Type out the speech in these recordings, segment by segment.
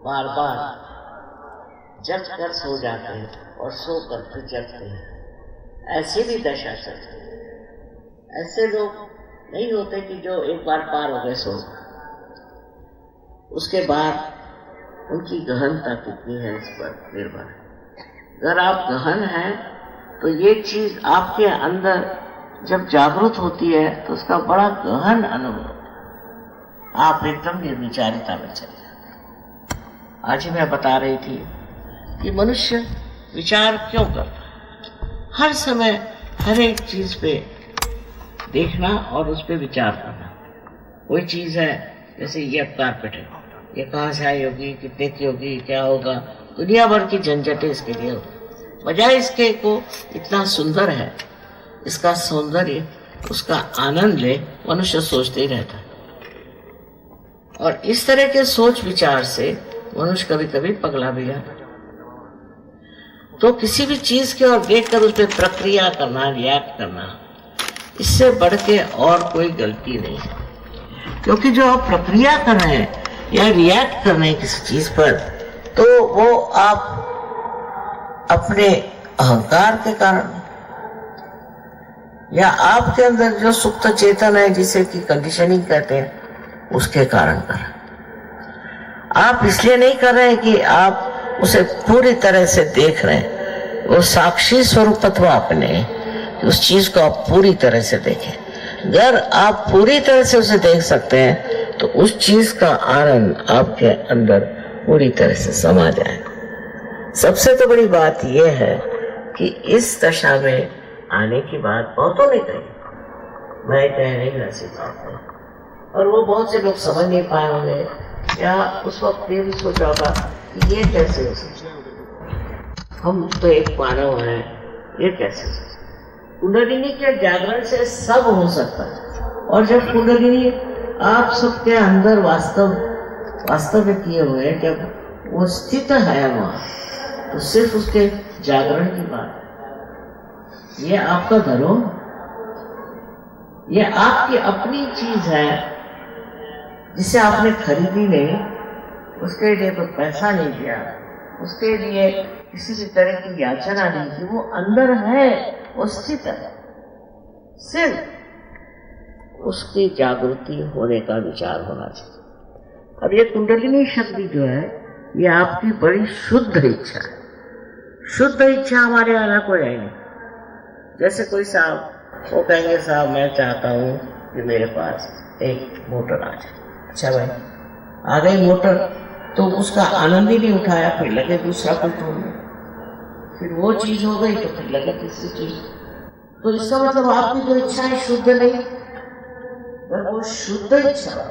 बार बार जग कर सो जाते हैं और सो कर फिर जगते हैं, ऐसी भी दशा चलती है। ऐसे लोग नहीं होते कि जो एक बार पार हो गए सो, उसके बाद उनकी गहनता कितनी है इस पर निर्भर है। अगर आप गहन हैं तो ये चीज आपके अंदर जब जागृत होती है तो उसका बड़ा गहन अनुभव, आप एकदम निर्विचारिता में चले जाते हैं। आज ही मैं बता रही थी कि मनुष्य विचार क्यों करता है, हर समय हर एक चीज पे देखना और उस पे विचार करना। कोई चीज है जैसे ये कारपेट है, ये कहाँ से आई होगी, कितने की होगी, क्या होगा, दुनिया भर की झंझटें इसके लिए होगी। बजाय इसके को इतना सुंदर है, इसका सौंदर्य, उसका आनंद ले, मनुष्य सोचते ही रहता है। और इस तरह के सोच विचार से मनुष्य कभी कभी पगला भी जाता है। तो किसी भी चीज के और देखकर उस पर प्रक्रिया करना, रिएक्ट करना, इससे बढ़ के और कोई गलती नहीं है। क्योंकि जो आप प्रक्रिया कर रहे हैं या रिएक्ट कर रहे हैं किसी चीज पर, तो वो आप अपने अहंकार के कारण या आपके अंदर जो सुप्त चेतन है जिसे कि कंडीशनिंग कहते हैं, उसके कारण कर रहे हैं। आप इसलिए नहीं कर रहे हैं कि आप उसे पूरी तरह से देख रहे हैं। वो साक्षी स्वरूपत्व आपने उस चीज को आप पूरी तरह से देखें। अगर आप पूरी तरह से उसे देख सकते हैं तो उस चीज का आनंद आपके अंदर पूरी तरह से समा जाएगा। सबसे तो बड़ी बात यह है कि इस दशा में आने की बात बहुतों ने कही, मैं कह नहीं रह सकता, और वो बहुत से लोग समझ नहीं पाए होंगे या उस वक्त ये भी सोचा होगा कि ये कैसे हो सकता, हम तो एक मानव हैं, ये कैसे हो सकता। कुंडलिनी के जागरण से सब हो सकता है। और जब कुंडलिनी आप सबके अंदर वास्तव में किए हुए, जब वो स्थित है वहां, तो सिर्फ उसके जागरण की बात, ये आपका धर्म, ये आपकी अपनी चीज है जिसे आपने खरीदी नहीं, उसके लिए कोई पैसा नहीं दिया, उसके लिए किसी भी तरह की याचना नहीं की, वो अंदर है, वो स्थित है। सिर्फ उसकी जागृति होने का विचार होना चाहिए। अब ये कुंडलिनी शक्ति जो है, ये आपकी बड़ी शुद्ध इच्छा है। शुद्ध इच्छा हमारे अलग हो जाएगी। जैसे कोई साहब वो कहेंगे, साहब मैं चाहता हूँ कि मेरे पास एक मोटर आ जाए। अच्छा भाई, आ गई मोटर, तो उसका आनंद ही नहीं उठाया, फिर लगे दूसरा कुछ ढूंढने, फिर वो चीज हो गई तो फिर लगे तीसरी चीज। तो इसका मतलब आपकी जो इच्छाएं शुद्ध नहीं, अगर वो शुद्ध इच्छा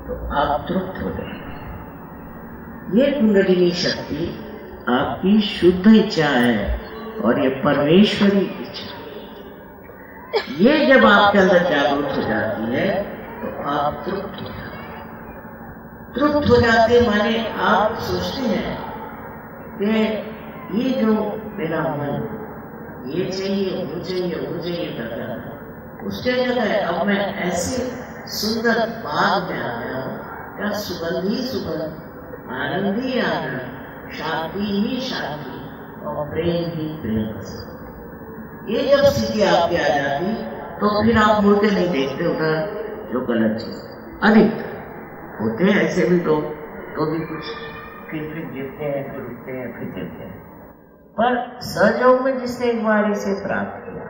तो आप तृप्त हो गए। ये कुंडलिनी शक्ति आपकी शुद्ध इच्छा है और ये परमेश्वरी इच्छा। ये जब आपके अंदर जागृत हो जाती है तो आप तृप्त हो जाते हैं। तृप्त हो जाते माने आप सोचते हैं कि ये जो मेरा मन ये चाहिए, वो चाहिए, वो चाहिए करता है, उसके जगह अब मैं ऐसे सुंदर बाग में आ गया हूँ, क्या सुगंध ही सुगंध, आनंद ही आनंद, शांति ही शांति और प्रेम ही प्रेम। ये जब स्थिति आपकी आ जाती तो फिर आप मुड़ के नहीं देखते उधर जो गलत चीज। अधिक होते हैं ऐसे भी लोग, तो भी कुछ फिर गिरते हैं, फिर उठते हैं, फिर गिरते हैं। पर सहयोग में जिसने एक बार इसे प्राप्त किया,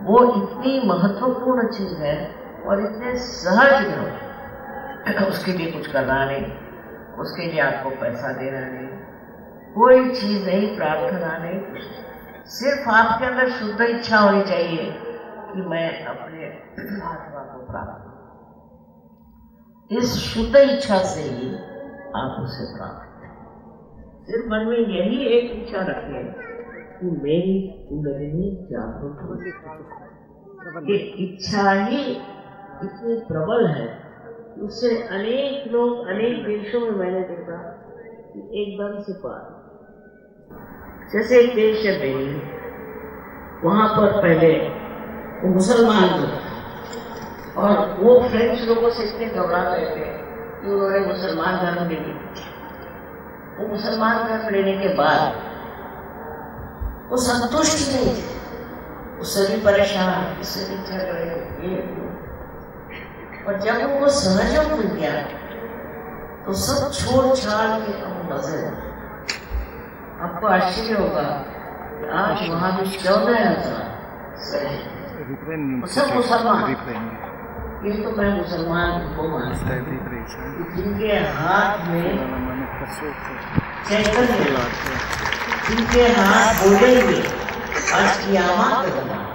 वो इतनी महत्वपूर्ण चीज है और इतने सहज में, उसके लिए कुछ करना नहीं, उसके लिए आपको पैसा देना नहीं, कोई चीज नहीं, प्रार्थना नहीं, कुछ। सिर्फ आपके अंदर शुद्ध इच्छा होनी चाहिए कि मैं अपने आत्मा को प्राप्त करूं। इस शुद्ध इच्छा से ही आप उसे प्राप्त करें। सिर्फ मन में यही एक इच्छा रखें कि मेरी कुंडलिनी जागृत हो। ये इच्छा ही इतनी प्रबल है, उससे अनेक लोग अनेक देशों में मैंने देखा कि एकदम से पार। जैसे एक देश है बेनीन, वहां पर पहले वो मुसलमान लोग और वो फ्रेंच लोगों से इतने घबरा गए थे कि उन्होंने मुसलमान मुसलमान धर्म ले ली। वो मुसलमान धर्म लेने के बाद वो संतुष्ट नहीं थे, उससे भी परेशान, इससे भी झगड़े। और जब वो सहयोग मिल गया तो सब छोड़ छाड़ के हम मजे। आपको आश्चर्य होगा आज वहां भी 14,000 सब मुसलमान। ये तो मैं मुसलमान को मानता हूँ, जिनके हाथ में चैतन्य, जिनके हाथ बोलेंगे आज क़यामत का ज़माना।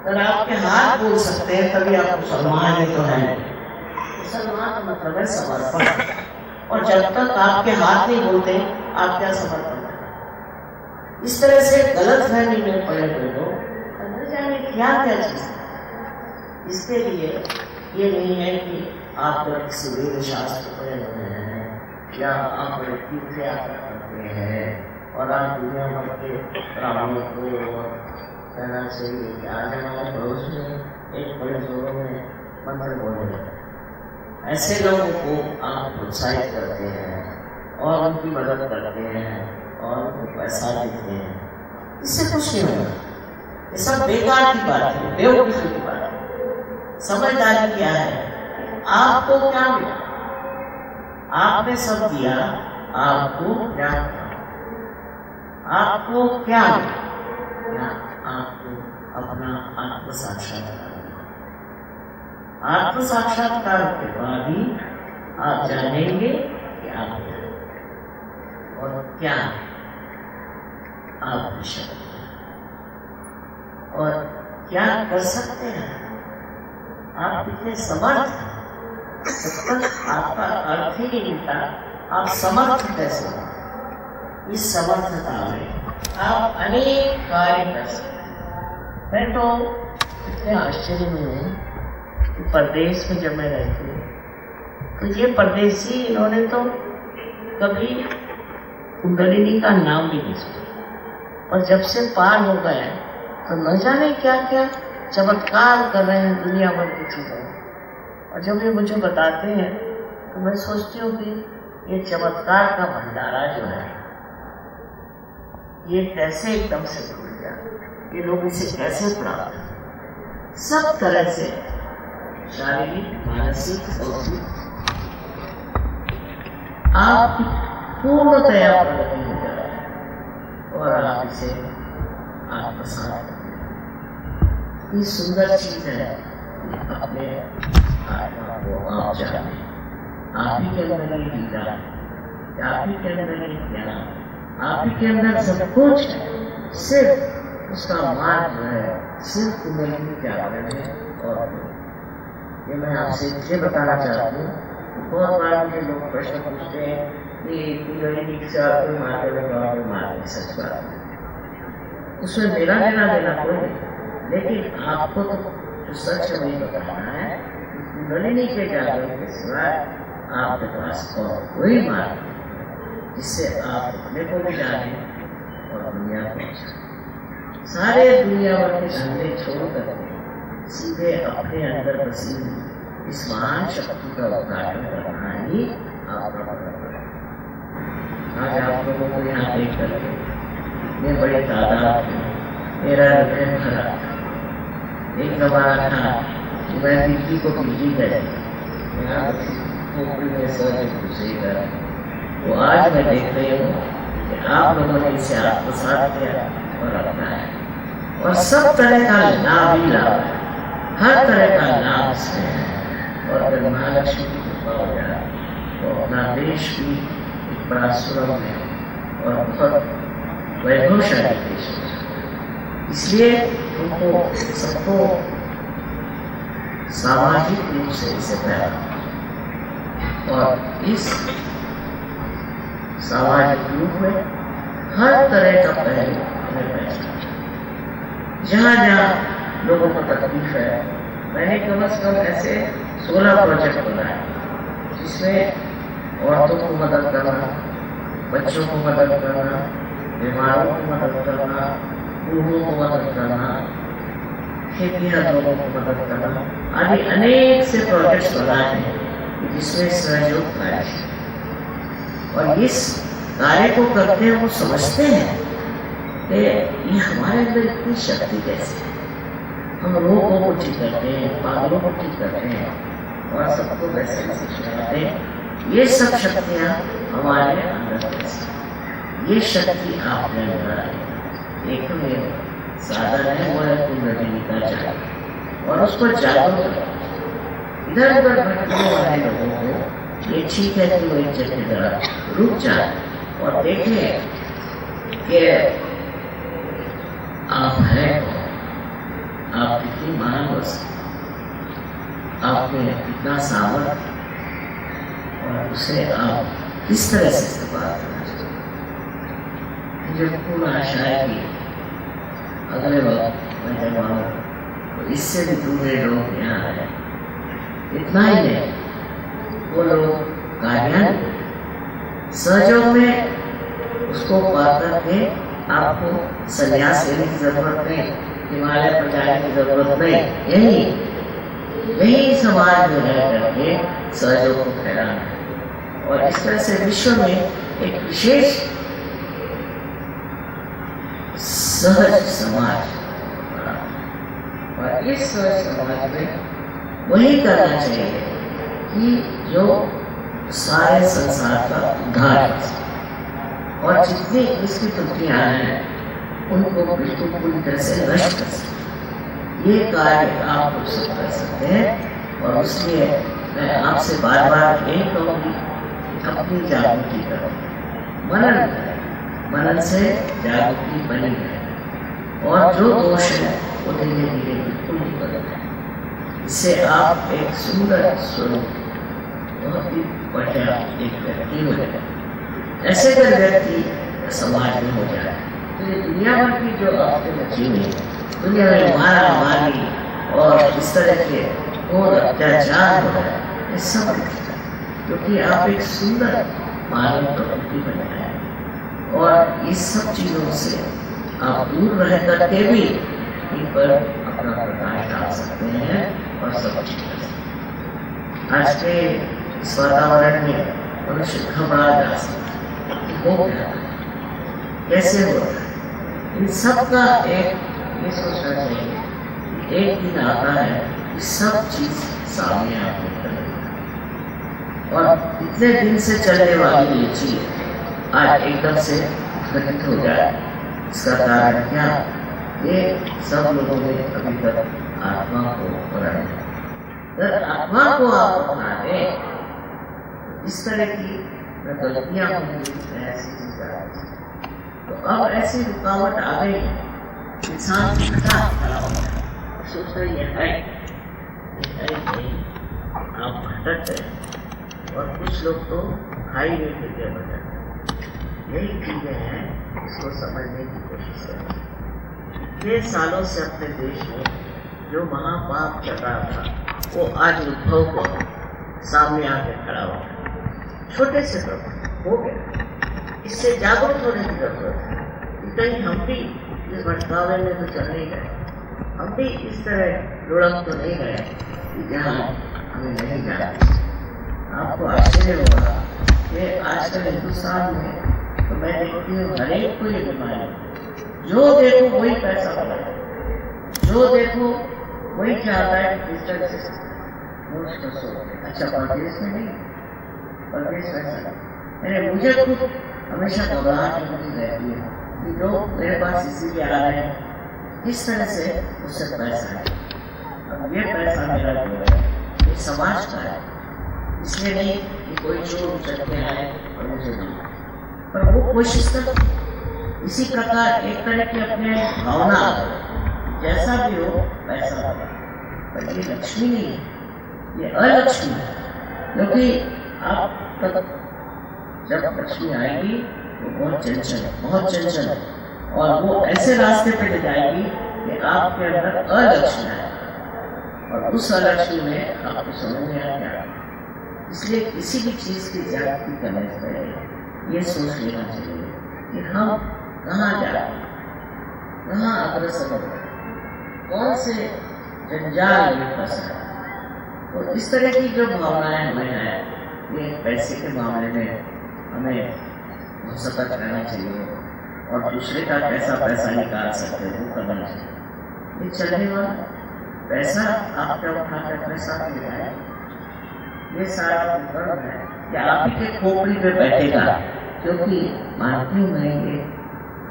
अगर आपके हाथ बोल सकते हैं तभी आप मुसलमान हैं। तो है मुसलमान का मतलब है समर्पण। और जब तक आपके हाथ नहीं बोलते आप क्या समर्पण करें? इस तरह से गलत फहमी में पड़े हुए लोग अंदर जाने क्या क्या चीज़। इसके लिए ये नहीं है कि आप किसी वेद शास्त्र पढ़े हुए हैं या आप बड़े तीर्थ यात्रा करते हैं और आप दुनिया भर के ब्राह्मणों को कहना चाहिए कि आज हमारे पड़ोस में एक बड़े जोरों में मंत्र बोले जाते हैं। ऐसे लोगों को आप प्रोत्साहित करते हैं और उनकी मदद करते हैं और उनको पैसा देते हैं, इससे कुछ नहीं होगा। ये सब बेकार की बात है, बेवकूफ़ी की बात है। समझदारी क्या है? आपको क्या मिला? आपने सब दिया, आपको क्या मिला? आपको क्या मिला? आपको अपना आत्म साक्षात्कार। आत्म साक्षात्कार के बाद ही आप जानेंगे कि आप और क्या आप विषय और क्या कर सकते हैं। आप कितने समर्थ हैं। जब तक आपका अर्थ ही नहीं मिलता आप समर्थ कैसे हो? इस समर्थता में आप अनेक कार्य कर सकते हैं। मैं तो इतने आश्चर्य में हूँ कि परदेश में जब मैं रहती हूँ तो ये परदेशी इन्होंने तो कभी कुंडलिनी का नाम भी नहीं सुना, और जब से पार हो गए तो न जाने क्या क्या चमत्कार कर रहे हैं दुनिया भर की चीज़ों। और जब ये मुझे बताते हैं तो मैं सोचती हूँ कि ये चमत्कार का भंडारा जो है ये कैसे एकदम से खुल गया, ये लोग इसे कैसे प्राप्त करें। सब तरह से शारीरिक, मानसिक, बौद्धिक आप पूर्णतया प्रगति हो जाए और आप इसे आत्मसात करें। ये सुंदर चीज है। अपने आत्मा को आप जाने, आप ही के अंदर ये गीता, आप ही के अंदर ये ज्ञान, आप ही के अंदर सब कुछ है। सिर्फ उसका मार्ग जो है सिर्फ कुंडलिनी के आगे है। और ये मैं आपसे इसलिए बताना चाहती हूँ, बहुत बार मुझे लोग प्रश्न पूछते हैं कि कुंडलिनी से आपको मारते हुए मारते। सच बात है, उसमें मेरा देना कोई नहीं, लेकिन आपको तो जो सच है वही बताना है। कुंडलिनी के जागरण के सिवाय आपके पास और कोई मार्ग नहीं जिससे आप अपने को भी जाने और दुनिया को जाने। सारे दुनिया भर के धंधे छोड़ कर सीधे अपने अंदर बसी इस महान शक्ति का उद्घाटन करना ही आपका कर्तव्य है। आज आप लोगों को यहाँ देख कर इतने बड़ी तादाद में मेरा हृदय भरा था। एक जमाना था कि मैं दिल्ली को दिल्ली गए, यहाँ खोपड़ी में सर घुसेगा। तो आज मैं देख रही हूँ कि आप लोगों ने इसे आत्मसात किया और अपनाया, और सब तरह का लाभ ही लाभ है, हर तरह का लाभ इसमें है। और अगर महालक्ष्मी की कृपा हो जाए तो अपना देश भी एक बड़ा सुलभ है और बहुत वैभवशाली देश है। इसलिए हमको सबको सामाजिक रूप से इसे पैदा और इस सामाजिक रूप में हर तरह का पहलू हमें पहचान। जहाँ जहाँ लोगों को तकलीफ है, मैंने कम से कम ऐसे 16 प्रोजेक्ट बनाए जिसमें औरतों को मदद करना, बच्चों को मदद करना, बीमारों को मदद करना, बूढ़ों को मदद करना, खेतिहर लोगों को मदद करना आदि अनेक से प्रोजेक्ट्स बनाए हैं जिसमें सहयोग पाया। और इस कार्य को करते हैं वो समझते हैं कि ये हमारे अंदर इतनी शक्ति कैसे है। हम रोगों को ठीक करते हैं, पागलों को ठीक करते हैं और सबको वैसे वैसे खिलाते हैं। ये सब शक्तियाँ हमारे अंदर कैसे, ये शक्ति आपने अंदर आई। एक साधन है वो है कुंडलिनी का जाप, और उसको जागरूक करें। इधर उधर भटकने वाले लोगों को ये ठीक है कि वो एक जगह जरा रुक जाए और देखें कि आप हैं, आप कितनी महान, आप में कितना सामर्थ्य, और उसे आप किस तरह से इस्तेमाल करना चाहिए। मुझे पूर्ण आशा है कि अगले वक्त मैं जब आऊँ तो इससे भी दूसरे लोग यहाँ आए। इतना ही नहीं, वो लोग कार्यान्वित सहयोग में उसको पा करके आपको संन्यास लेने की जरूरत नहीं, हिमालय पर जाने की जरूरत नहीं, यही समाज में रह करके सहयोग को फैलाना है। और इस तरह से विश्व में एक विशेष सहज समाज, और इस सहज समाज में वही करना चाहिए कि जो सारे संसार का उद्धार कर सके, और जितनी इसकी त्रुटियां हैं उनको बिल्कुल पूरी तरह से नष्ट कर सके। ये कार्य आप लोग सब कर सकते हैं, और उसलिए मैं आपसे बार बार यही कहूँगी कि अपनी जागृति करो, मनन करें, मनन से जागृति बनी रहे, और जो दोष है वो धीरे धीरे बिल्कुल निकल जाए। इससे आप एक सुंदर स्वरूप, बहुत ही बढ़िया एक व्यक्ति हो जाए। ऐसे अगर व्यक्ति समाज में हो जाए तो ये दुनिया भर की जो आपके बची हुई दुनिया में मारा मारी और इस तरह के और अत्याचार हो रहा है, ये सब क्योंकि आप एक सुंदर मानव प्रकृति बन रहे हैं, और इस सब चीजों से आप दूर रह करके भी इन पर अपना प्रकाश डाल सकते हैं और सब चीज कर सकते हैं। आज के इस वातावरण में मनुष्य घबरा जा सकता है, हो क्या कैसे हो रहा है, इन सब का एक ये सोचना चाहिए कि एक दिन आता है कि सब चीज सामने आने लगेगी, और इतने दिन से चलने वाली ये चीज आज एकदम से घटित हो जाए। इसका कारण क्या? ये सब लोगों ने अभी तक आत्मा को पकड़ा है। जब आत्मा को आप अपना दें, इस तरह की गलतियां होंगी, ऐसी चीज आ रही। तो अब ऐसी रुकावट आ गई, इंसान खड़ा हो गया, सोच रही है आप भटक गए, और कुछ लोग तो हाईवे के लिए भटक। यही चीजें हैं, इसको समझने की कोशिश करें। इतने सालों से अपने देश में जो महापाप चल रहा था वो आज उद्भव को सामने आके खड़ा हो गया। छोटे से प्रभाव हो गया। इससे जागरूक होने की जरूरत है कि कहीं हम भी इस भटकावे में तो चल नहीं गए, हम भी इस तरह लुढ़क तो नहीं गए कि जहाँ हमें नहीं जाना। आपको आश्चर्य होगा कि आजकल हिंदुस्तान में तो मैं देखती हूँ हर एक को ये बीमारी, जो देखो वही पैसा बनाए, जो देखो वही चाहता है कि डिजिटल सिस्टम। अच्छा परदेश में नहीं, परदेश वैसा नहीं। मुझे खुद हमेशा घबराहट होती रहती है कि लोग मेरे पास इसीलिए आ रहे हैं, किस तरह से उससे पैसा है। अब ये पैसा मेरा जो है ये समाज का है, इसलिए नहीं कि कोई चोर उचल के आए और मुझे दी, पर वो कोशिश कर इसी प्रकार एक तरह की अपने भावना जैसा भी हो पैसा होगा। पर ये लक्ष्मी नहीं है, ये अलक्ष्मी है, क्योंकि आप तक जब लक्ष्मी आएगी वो बहुत चंचल है, बहुत चंचल है, और वो ऐसे रास्ते पे ले जाएगी कि आपके अंदर अलक्ष्मी है, और उस अलक्ष्मी में आपको समझ में आ जाएगा। इसलिए किसी भी चीज की जागृति करने से पहले ये सोच लेना चाहिए कि हम कहाँ जा रहे हैं, कहाँ अग्रसर हो रहे हैं, कौन से जंजाल में फंस रहे हैं। तो इस तरह की जो भावनाएं हमें हैं, ये पैसे के मामले में हमें बहुत सतर्क रहना चाहिए और दूसरे का कैसा पैसा निकाल सकते हैं वो करना चाहिए। ये चलने वाला पैसा आपका उठा कर अपने साथ ले जाए, ये सारा कर्म है कि आप ही के खोपड़ी पे बैठेगा, क्योंकि मानती हूँ मैं ये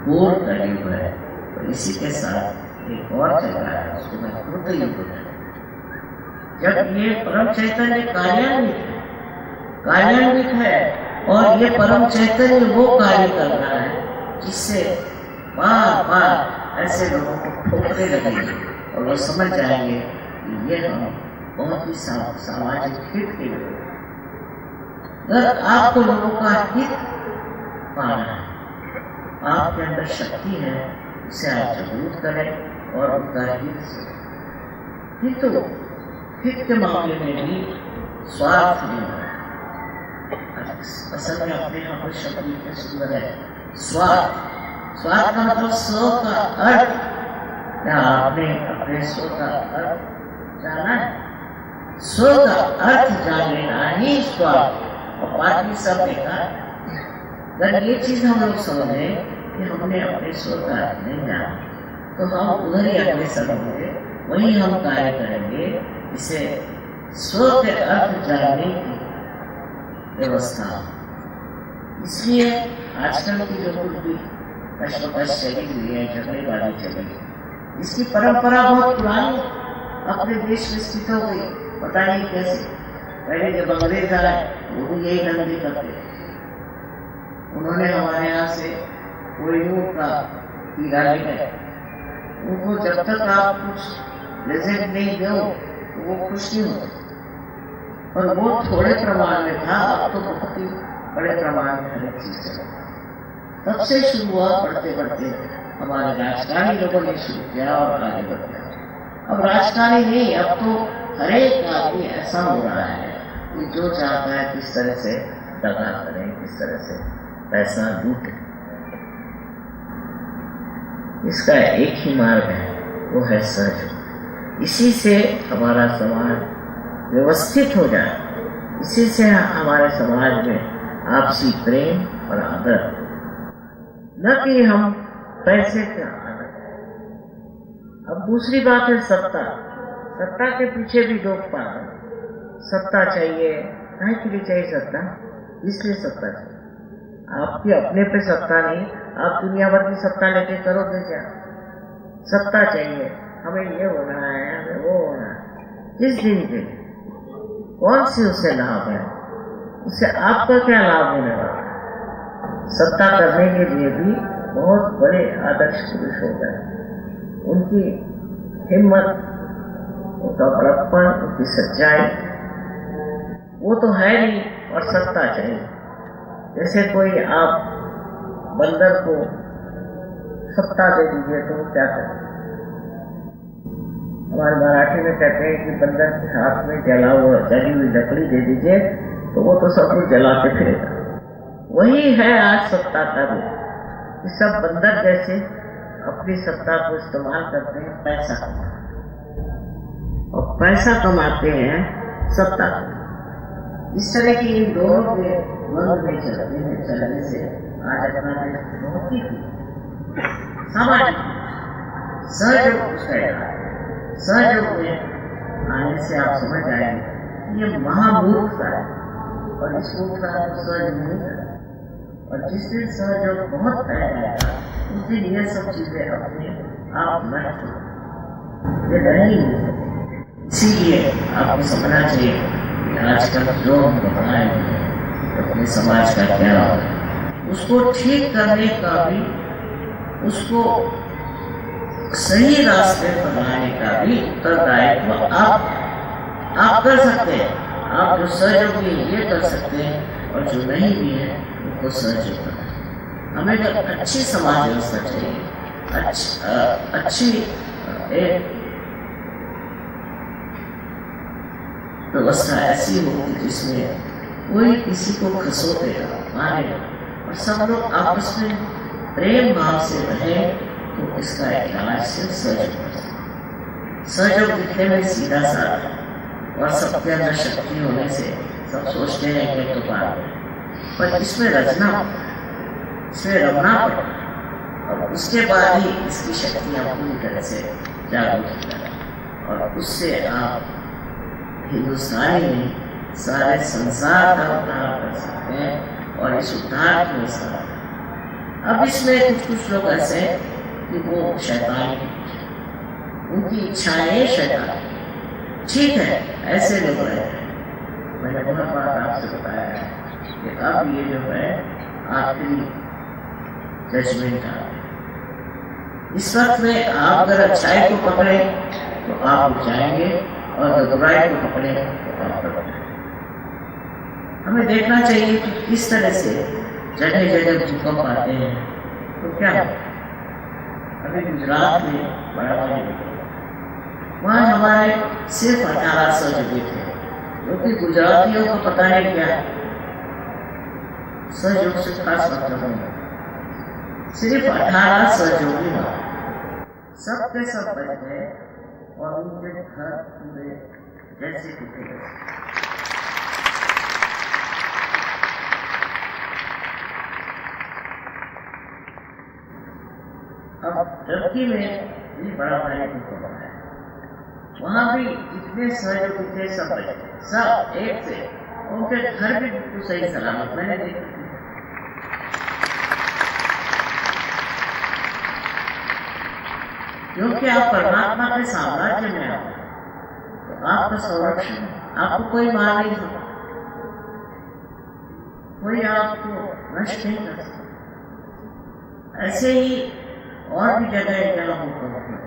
बोर्ड का युग है। तो इसी के साथ एक और चल रहा है, उसको मैं कृत युग है। जब ये परम चैतन्य कार्यान्वित है और ये परम चैतन्य वो कार्य कर रहा है जिससे बार बार ऐसे लोगों को ठोकने लगेंगे और वो समझ जाएंगे कि ये हम बहुत ही सामाजिक हित के लिए। अगर आपको लोगों का हित पाना है, आपके अंदर शक्ति है, उसे आप जागरूक करें और उनका हित के मामले में भी स्वार्थ नहीं है। असल में अपने यहाँ पर शब्द इतने सुंदर है, स्वार्थ का मतलब स्व का अर्थ। क्या आपने अपने स्व का अर्थ जाना है? स्व का अर्थ जान लेना ही स्वार्थ, और बाकी सब बेकार। अगर ये चीज हम लोग समझे कि हमने अपने स्व का अर्थ नहीं जाना, तो हम उधर ही अग्रसर होंगे, वही हम कार्य करेंगे। इसे स्व के अर्थ जानने की व्यवस्था। इसलिए आजकल की जो कुछ भी कश्मकश चली हुई है, झगड़ेबाजी चली, इसकी परंपरा बहुत पुरानी अपने देश में स्थित हो गई। पता नहीं कैसे। पहले जब अंग्रेज आए वो भी यही धंधे करते। उन्होंने हमारे यहाँ से कोहिनूर का हीरा ले गए। उनको जब तक आप कुछ रिजल्ट नहीं दो तो वो खुश नहीं होते। और वो थोड़े प्रमाण में था, अब तो बहुत ही बड़े प्रमाण में हर चीज चला। तब से शुरू हुआ, बढ़ते बढ़ते हमारे राजकारी लोगों ने शुरू किया और आगे बढ़ गया। अब राजकारी नहीं, अब तो हर एक आदमी ऐसा हो रहा है कि जो चाहता है किस तरह से दगा करें, किस तरह से पैसा लूटे। इसका एक ही मार्ग है, वो है सहयोग। इसी से हमारा समाज व्यवस्थित हो जाए, इसी से हमारे समाज में आपसी प्रेम और आदर, न कि हम पैसे का आदर। अब दूसरी बात है सत्ता। सत्ता के पीछे भी लोग पागल। सत्ता चाहिए, काहे के लिए चाहिए सत्ता? इसलिए सत्ता चाहिए। आपकी अपने पे सत्ता नहीं, आप दुनिया भर की सत्ता लेके करोगे क्या? सत्ता चाहिए, हमें ये होना है, हमें वो होना है। किस दिन के कौन सी उसे लाभ है? उससे आपका क्या लाभ होने वाला है? सत्ता करने के लिए भी बहुत बड़े आदर्श पुरुष हो गए। उनकी हिम्मत, उनका बड़प्पन, उनकी सच्चाई, वो तो है नहीं, और सत्ता चाहिए। जैसे कोई आप बंदर को सत्ता दे दीजिए तो वो क्या करे? हमारे मराठी में कहते हैं कि बंदर के हाथ में जली हुई लकड़ी दे दीजिए तो वो तो सब कुछ जलाते फिरेगा। वही है आज सत्ता का भी। सब बंदर जैसे अपनी सत्ता को इस्तेमाल करते हैं पैसा कमाने, और पैसा कमाते हैं सत्ता। इस तरह की इन दोनों के द्वंद्व में चलने से आज अपना देश बहुत ही सामाजिक सहयोग सहयोग में आने से आप समझ आएंगे ये महामूर्खता है, और इस मूर्खता को सहयोग नहीं करना। और जिस दिन सहयोग बहुत फैल जाएगा उस दिन ये सब चीजें अपने आप नष्ट हो, ये नहीं हो। इसीलिए आपको समझना चाहिए कि आजकल जो हम बताए अपने समाज का क्या है, उसको ठीक करने का भी, उसको सही रास्ते पर लाने का भी उत्तरदायित्व आप कर सकते हैं। आप जो सहयोगी ये कर सकते हैं, और जो नहीं भी है उनको सहयोग करना है। हमें जो अच्छी समाज व्यवस्था चाहिए, अच्छी एक व्यवस्था ऐसी होगी जिसमें कोई किसी को खसोटेगा, मारेगा, और सब लोग आपस में प्रेम भाव से रहे, तो इसका इलाज सिर्फ सहयोग दिखने में सीधा साधा, और सबके अंदर शक्ति होने से सब सोचते हैं कि तो बात है। पर इसमें रचना पड़ता है, इसमें रमना पड़ता है, और उसके बाद ही इसकी शक्तियाँ पूरी तरह से जागरूक होता है, और उससे आप हिंदुस्तानी में सारे संसार का उद्धार कर सकते हैं। और इस उद्धार के साथ अब इसमें कुछ लोग ऐसे कि वो शैतान, उनकी इच्छाएं शैतान, ठीक है, ऐसे लोग रहते हैं। मैंने बहुत बार आपसे बताया है कि अब ये जो है आखिरी जजमेंट आ गया। इस वक्त में आप अगर अच्छाई को पकड़े तो आप उठ जाएंगे, और अगर बुराई को पकड़े तो आप पकड़ जाएंगे। हमें देखना चाहिए कि किस तरह से जगह जगह भूकंप आते हैं। तो क्या अभी गुजरात में बड़ा वहाँ हमारे सिर्फ 1800 जगह थे, क्योंकि गुजरातियों को पता नहीं क्या सहयोग से खास मतलब नहीं, सिर्फ 1800 जोगी सब के सब बच गए, और उनके घर पूरे जैसे टूटे। अब टर्की में भी बड़ा भारी भूकंप है, वहाँ भी जितने सहयोगी थे सब बचे, सब एक से, उनके घर भी बिल्कुल सही सलामत। मैंने देखा क्योंकि आप परमात्मा के साम्राज्य में आओ तो आपका संरक्षण, आपको कोई मार नहीं सकता, कोई आपको नष्ट नहीं कर सकता। ऐसे ही और भी जगह जहाँ भूकंप है,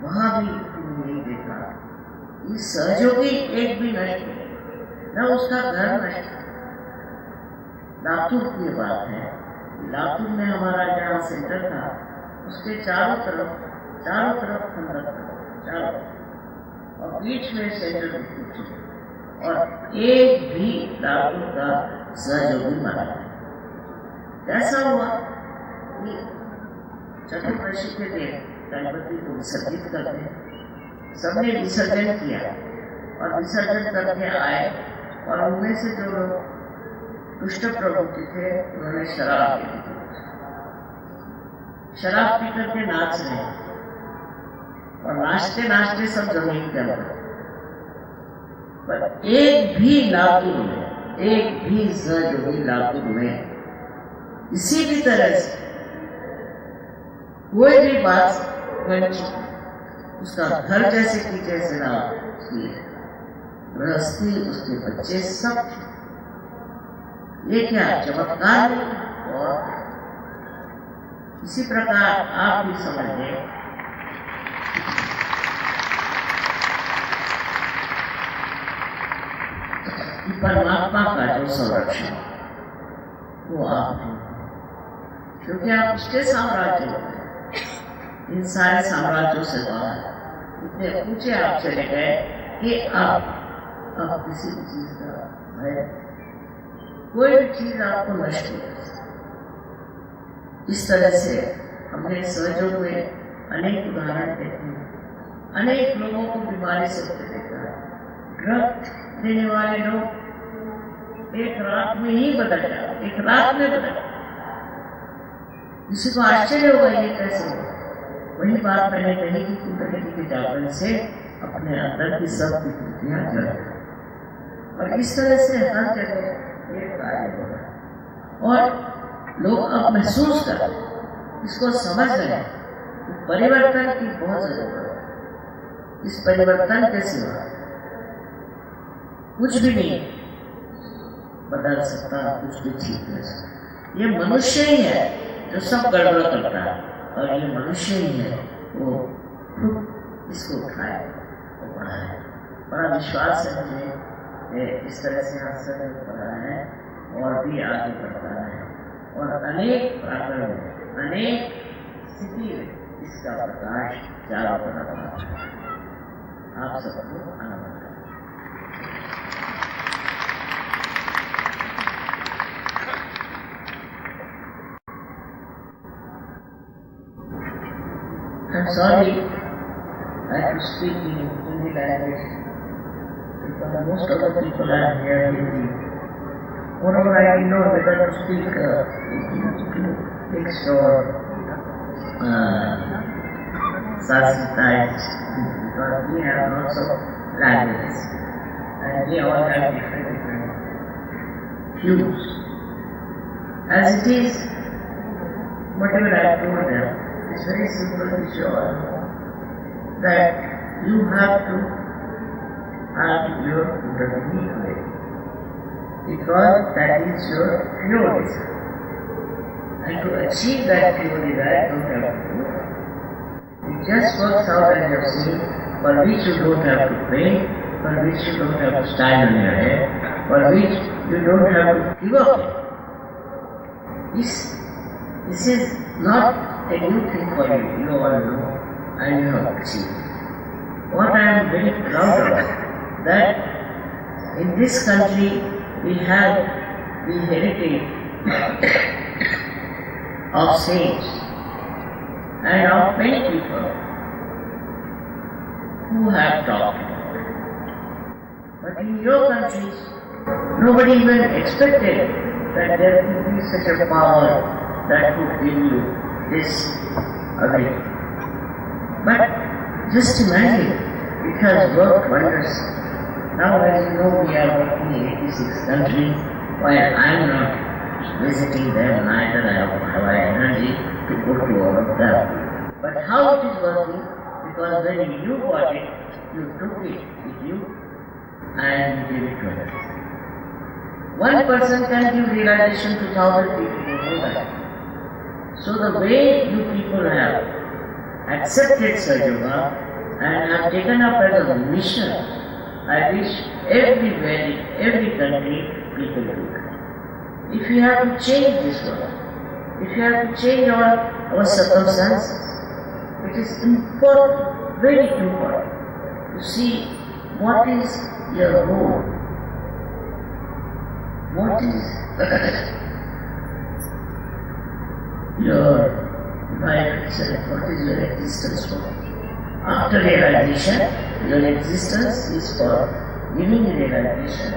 वहाँ भी नहीं देखा ये सहयोगी एक भी नष्ट न उसका घर नष्ट। लातूर की बात है, लातूर में हमारा जहाँ सेंटर था उसके चारों तरफ खंडक चारों, और बीच में सेंटर और एक भी लातूर का सहयोगी मारा। कैसा हुआ कि चतुर्दशी के दिन गणपति को विसर्जित करते, सबने विसर्जन किया और विसर्जन करके आए, और उनमें से जो लोग दुष्ट प्रवृत्ति थे उन्होंने शराब पी करके नाच रहे, और नाचते नाचते सब जमीन के अंदर, पर एक भी लातूर में, एक भी सहयोगी लातूर में इसी भी तरह से कोई भी बात उसका घर जैसे की जैसे ना, उसकी गृहस्थी, उसके बच्चे सब, ये क्या चमत्कार। और इसी प्रकार आप भी समझ लें कि परमात्मा का जो संरक्षण वो आप हैं, क्योंकि आप उसके साम्राज्य में, इन सारे साम्राज्यों से बाहर इतने ऊंचे आप चले गए कि आप किसी भी चीज का भय, कोई भी चीज आपको नष्ट नहीं कर सकती। इस तरह से हमने सहयोग में अनेक उदाहरण देखे, अनेक लोगों को बीमारी से देखा है। ड्रग देने वाले लोग एक रात में ही बदल जाए, एक रात में बदल। किसी को आश्चर्य होगा ये कैसे होगा। वही बात मैंने कही कि कुंडली के जागरण से अपने अंदर की सब विकृतियां जल, और इस तरह से हर जगह एक कार्य हो रहा है, और लोग अब महसूस कर रहे हैं, इसको समझ रहे हैं कि परिवर्तन की बहुत जरूरत है। इस परिवर्तन के सिवा कुछ भी नहीं बदल सकता, कुछ भी ठीक नहीं सकता। ये मनुष्य ही है जो सब गड़बड़ करता है, और ये मनुष्य ही है वो खुद इसको उठाए और बढ़ाए। बड़ा विश्वास है मुझे इस तरह से हासिल पड़ा है, और भी आगे बढ़ता है, और अनेक प्रांगण में, अनेक स्थिति में इसका प्रकाश चारों तरफ आता है। आप सबको आनंद। I'm sorry, I have to speak in Hindi language because most of the people are here Hindi. Moreover, I didn't know whether to speak mixed or Sanskrit, because we have lots of languages and we all have different views. As it is, whatever I told them, it's very simple to show that you have to have your unique way, because that is your pure desire. And to achieve that pure desire, you don't have to do it. It just works out as you have seen, for which you don't have to pray, for which you don't have to stand on your head, for which you don't have to give up. This is not a new thing for you, you all know, and you have achieved. What I am very proud of, that in this country we have the heritage of saints and of many people who have taught. But in your countries, nobody even expected that there could be such a power that could give you this ability. But just imagine, it has worked wonders. Now, as you know, we are working in 86 countries, while I am not visiting them, neither have I energy to go to all of them. But how it is working? Because when you got it, you took it with you and gave it to others. One person can give realization to 1,000 people, you know that. So the way you people have accepted Sahaja Yoga and have taken up as a mission, I wish everywhere, in every country, people do that. If you have to change this world, if you have to change our circumstances, it is important, very important, to see what is your role, what is your life itself, what is your existence for. After realization, your existence is for giving realization.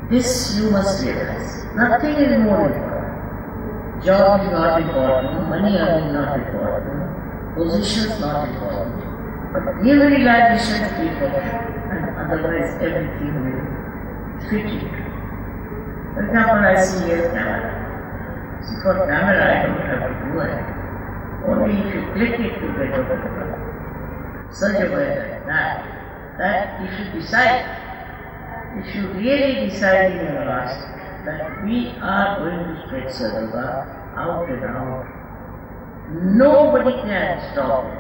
This you must realize. Nothing is more important. Job is not important, money earning not important, position is not important. But give realization to people, and otherwise everything will fit you. For example, I see here camera. See, for camera I don't have to do it. Only if you click it to get a photograph. Such a way like that if you decide, if you really decide in your heart that we are going to spread Sahaja Yoga out and out, nobody can stop it,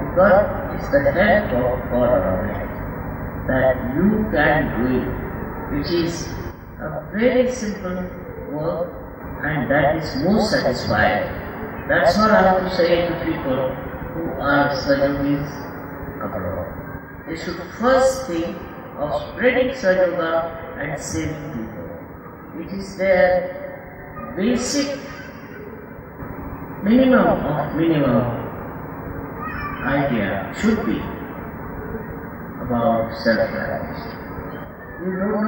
because it's the help of God Almighty that you can do it, which is a very simple work and that is most satisfying. That's what I have to say to people who are Sahaja Yogis abroad. They should first think of spreading Sahaja Yoga and saving people. It is their basic minimum idea should be about self-realization. You don't know